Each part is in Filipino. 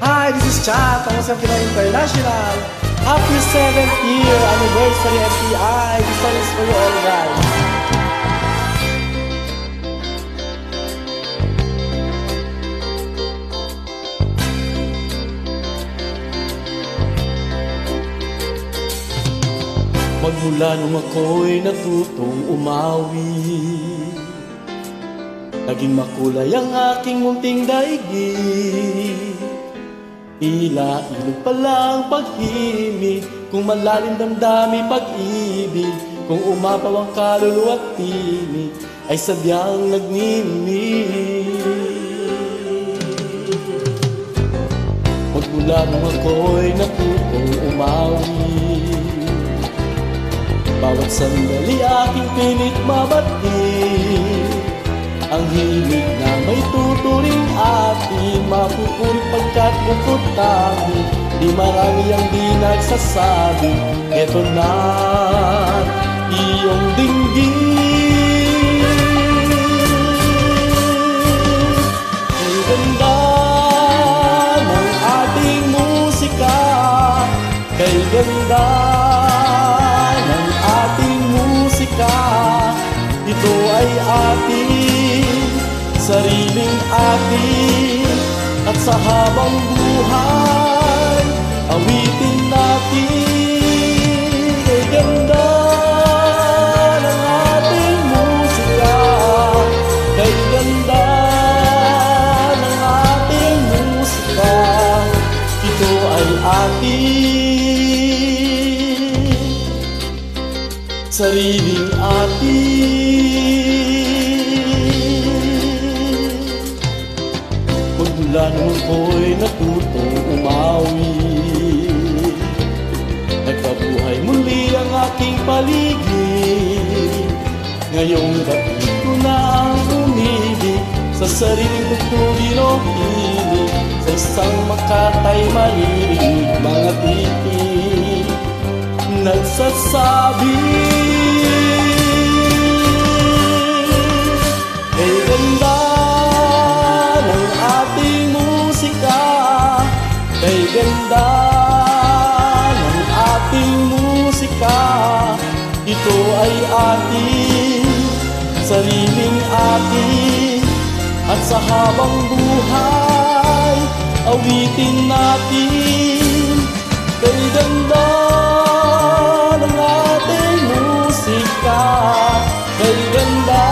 Hi, this is Chat, Pangusap Pinoy International. Happy 7th year anniversary FPI. This song is for you all guys. Magmula nung ako'y natutong umawi, naging makulay ang aking munting daigdig. Tila ilog palang pag-ibig, kung malalim damdami pag-ibig, kung umapaw ang kaluluwa at tinig, ay sadyang nagniningning. Magmula nung ako'y natutong umawi, bawat sandali aking pilit mabati, ang hilig na may tuturing ating mapupuring pagkat bukod tayo. Di marami ang di nagsasabi, eto na iyong dinggin. Ang ganda ng ating musika, kay ganda ng ating musika. Ito ay ating sariling atin, at sa habang buhay awitin natin. Kay ganda ng ating musika, kay ganda ng ating musika. Ito ay ating sariling atin. Magmula nung ako'y natutong umawi, nagkabuhay muli ang aking paligid. Ngayong gabi ko na ang umibig sa sariling tugtugin o hilig, sa isang makatay marinig mga titig nagsasabi. Kay ganda ng ating musika, kay ganda ng ating musika. Ito ay ating sariling atin, at sa habang buhay awitin natin. Kay ganda ng ating musika, kay ganda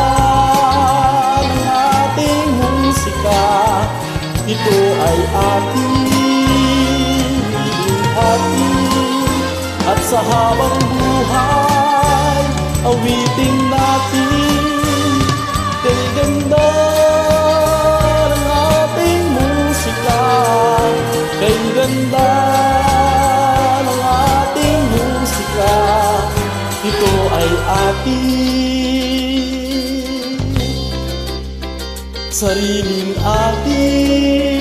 ng ating musika. Ito ay ating at sa habang buhay awitin natin. Kay ganda ng ating musika, kay ganda ng ating musika. Ito ay ating sariling atin.